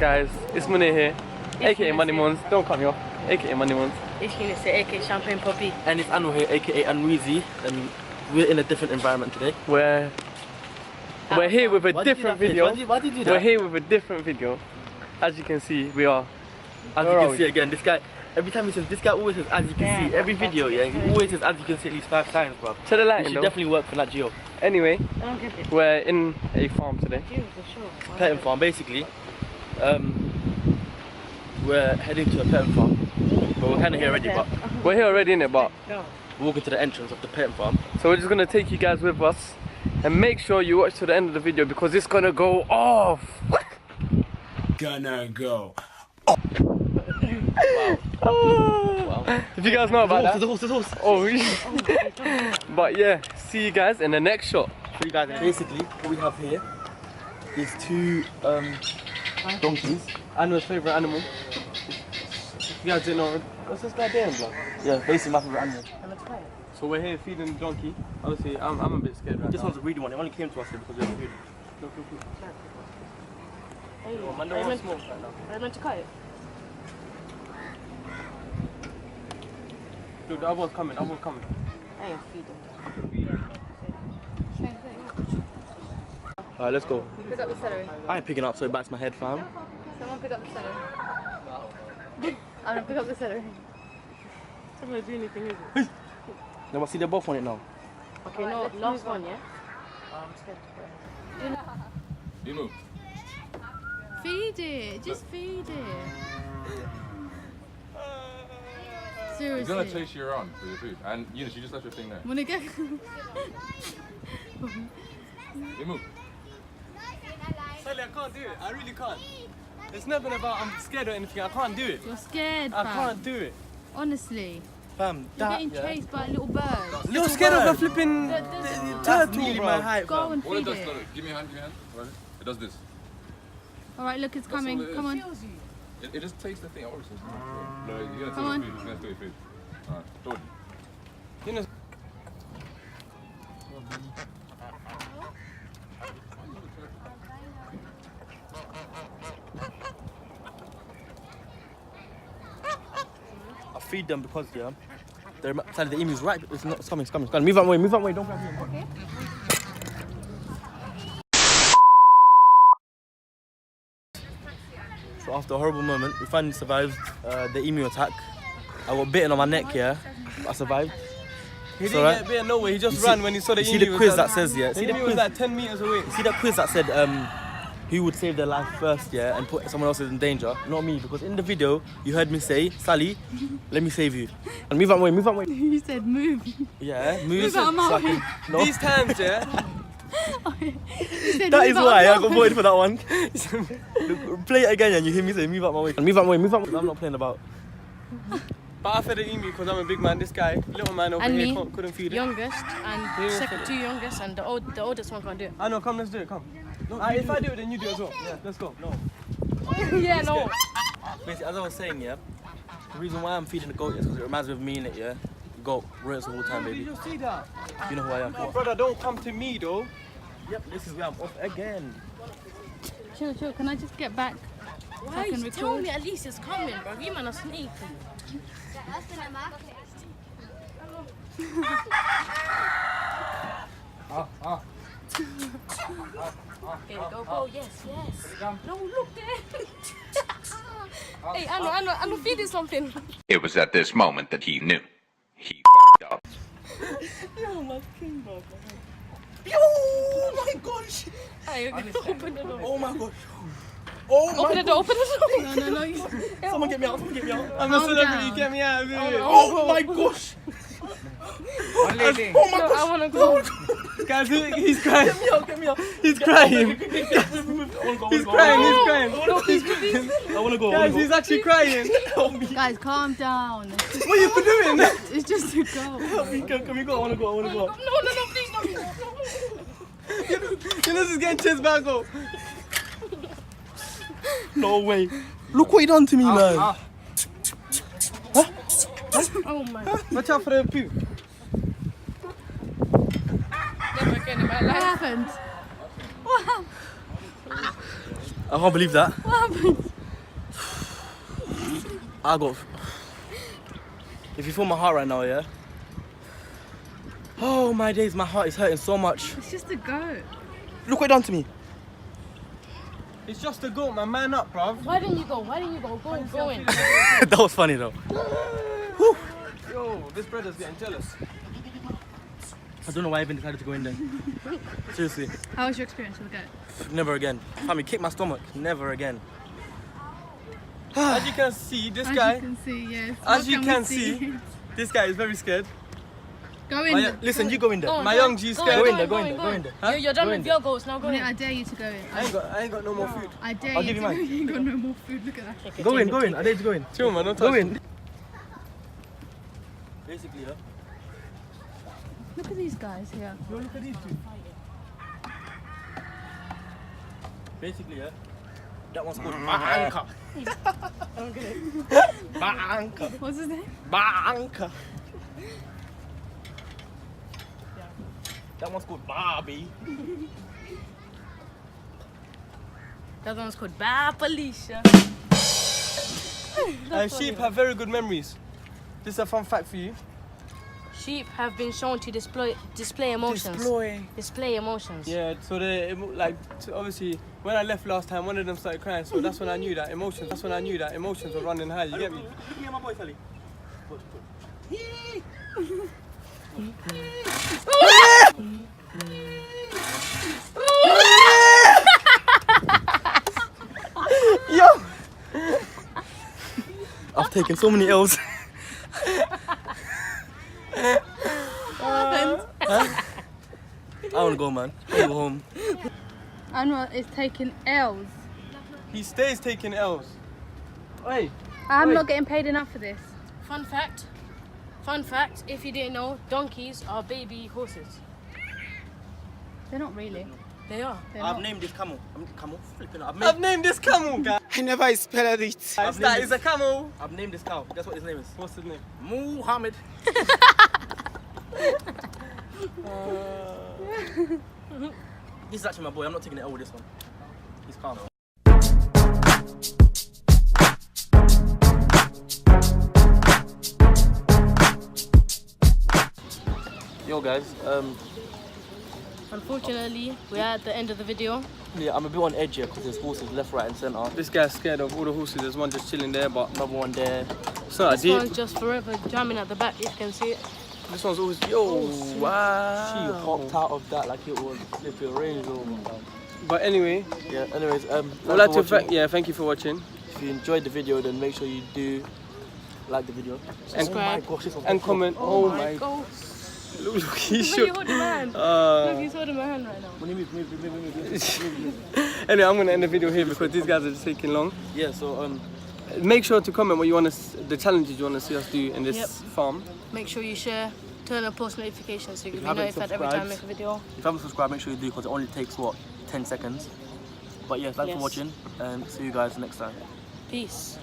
guys, it's Munir here, aka Money Mons. Don't cut me off, aka Money Mons. It's Eunice, aka Champagne Poppy. And it's Anu here, aka Unweezy, and we're in a different environment today. We're here with a different video. Why did you do that? We're here with a different video. As you can see, we are. As you can see again, this guy, every time he says, this guy always says, as you can see, every video, yeah, he always says, as you can see at least 5 times, bro. To the light, You should definitely work for that Geo. Anyway, we're in a farm today. Petting farm, basically. We're heading to a petting farm. But we're kind of here already, but we're here already, innit? But we're walking to the entrance of the petting farm. So we're just gonna take you guys with us, and make sure you watch to the end of the video because it's gonna go off. Gonna go. Wow. If you guys know about that. There's a horse. Oh, but yeah, see you guys in the next shot. So you guys, basically, what we have here is 2 donkeys. Animal's favourite animal. You guys didn't know, what's this guy doing, bro? Yeah, basically my favourite animal. So we're here feeding the donkey. Obviously, I'm a bit scared right This now. one's a greedy one. It only came to us here because we have food. Hey, Oh, man, are you don't meant smoke right now. are you meant to cut it? Look, the other one's coming, the other one's coming. I ain't feeding. Alright, let's go. Pick up the celery. I ain't picking up, so it bites my head, fam. Someone pick up the celery. I'm gonna pick up the celery. It's not gonna do anything, is it? No, but see, they're both on it now. Okay, no, last one, yeah? I'm scared to You move. Feed it, just feed it. Seriously. He's gonna chase you around for your food. And Eunice, you just left your thing there. Wanna go? You move. Sally, I can't do it. I really can't. It's nothing about I'm scared or anything. I can't do it. You're scared, I fam. can't do it. Honestly. Fam, You're getting chased by a little bird. You're scared of a flipping That's turtle, nearly bro. my height, Go fam. and All it feed does, it. look, give me a hand, Right? It does this. Alright, look, it's coming. all it Come is. on. It just takes the thing. Obviously, it's not. No, you're gonna Come steal on. your food. You're gonna steal your food. Alright, Jordan. You know, I feed them because, yeah, they're Sally, the emu's right. It's not. It's coming. It's coming. It's coming. Move out my way. Move out my way. Don't grab me. Okay. So after a horrible moment, we finally survived the emu attack. I got bitten on my neck, yeah. I survived. he It's didn't alright. get bit nowhere. He just You ran see- when he saw the You see emu the was quiz like- that says, yeah. The See the emu was quiz. like 10 meters away. See that quiz that said who would save their life first, yeah, and put someone else in danger? Not me, because in the video you heard me say, Sally, let me save you. And move out my way. Move out my way. You said move. Yeah, move. Move out my so I way. can- No. These times, yeah. You said That move is out why my I got way. voted for that one. Look, play it again and you hear me say, move out my way. And move out my way. Move out my way. I'm not playing about. But I fed the emu because I'm a big man. This guy, little man over And here, me, couldn't feed it. youngest, and second 2 youngest, and the oldest one can't do it. I know, come, let's do it, come. If I do it, then you do it as well. Yeah, let's go. No. Yeah, no. Basically, as I was saying, yeah, the reason why I'm feeding the goat is because it reminds me of me in it, yeah. Goat, runs the whole time, Did you baby. just see that? You know who I am. No, brother, don't come to me, though. Yep, this is where I'm off again. Chill, chill. Can I just get back? Why? can Tell record. me at least it's coming, bro. You man are sneaky. Okay, go, go, yes, yes. No, look there. Hey, I know, feed you something. It was at this moment that he knew. He fucked up. Yo, my king, bro. Yo, my gosh. Hey, open the door. Oh my gosh. Oh my Open the door, open the door. No. Someone get me out, someone get me out. I'm a Calm celebrity, down. get me out of here. Oh my gosh. Oh my gosh. I wanna go. Guys, he's crying. Get me out, get me out. He's crying. He's He's crying, he's crying. I wanna go. Guys, he's actually crying. Help me. Guys, calm down. What are you doing? It's just a goat. Help me. Can we go? I wanna go. I wanna go. No, please, no. This is getting chased back up. No way. Look what he done to me, man. Oh my. Watch out for the poo. Never again in my What life. happened? What happened? I can't believe that. What happened? I got. If you feel my heart right now, yeah. Oh my days, my heart is hurting so much. It's just a goat. Look what it done to me. It's just a goat, man up, bruv. Why didn't you go? Why didn't you go? Go in. That was funny though. Whew. Yo, this brother's getting jealous. I don't know why I even decided to go in there. Seriously, How was your experience with the goat? never again. Family, kick my stomach. Never again. As you can see, this As guy. you can see, yes. As you What can we see, this guy is very scared. Go in. Oh, listen, you go in there. Go on, My go young on, G's go scared. on, Go in there, go go on, in there, go go on. in there. Huh? You're done Go with in your goals, now go in. I dare you to go in. I ain't got no more food. I dare I'll you give to you go mine. in. You got no more food. Look at that. Go in, go in. I dare you to go in. Chill, man, don't touch Go me. in. Basically, yeah. Look at these guys here. Yo, look at these two. Basically, yeah. That one's called Banka. Banka. What's his name? Banka. That one's called Barbie. That one's called Bye Felicia. Sheep have very good memories. This is a fun fact for you. Sheep have been shown to display emotions. Display emotions. Yeah, so they like obviously when I left last time, one of them started crying. So that's when I knew that emotions. That's when I knew that emotions were running high. You get me? Look here, my boy, Sally. Yo! I've taken so many L's. I wanna go, man. I wanna go home. Anwar is taking L's. He stays taking L's. Hey, I'm not getting paid enough for this. Fun fact, if you didn't know, donkeys are baby horses. They're not really. They are. They're I've not. named this camel. Camel? Flipping out. I've named this camel, guy. I never spelled it. That is a camel. I've named this cow. Guess what his name is? What's his name? Muhammad. This is actually my boy. I'm not taking it L with this one. He's calm. Yo guys, Unfortunately, we're at the end of the video. yeah, I'm a bit on edge here because there's horses left, right, and centre. This guy's scared of all the horses. There's one just chilling there, but Another one there. it's not a This deep. one's just forever jamming at the back, if you can see it. This one's always yo. She Wow. hopped out of that like it was flipping Range Rover. But anyway, Yeah. Anyways, I'd thanks like for to watching. thank you for watching If you enjoyed the video, then make sure you do like the video. Subscribe. Oh my gosh, this one's and so comment. Oh my. God. Look, he Look, you shook. hold the man. Look, he's holding my hand right now. When you move. Anyway, I'm gonna end the video here because these guys are just taking long. Yeah, so Make sure to comment what you want to, the challenges you want to see us do in this Yep. farm. Make sure you share, turn on post notifications so you can be haven't notified every time I make a subscribed, video. if you haven't subscribed, make sure you do because it only takes what 10 seconds. But yeah, thanks Yes. for watching and see you guys next time. Peace.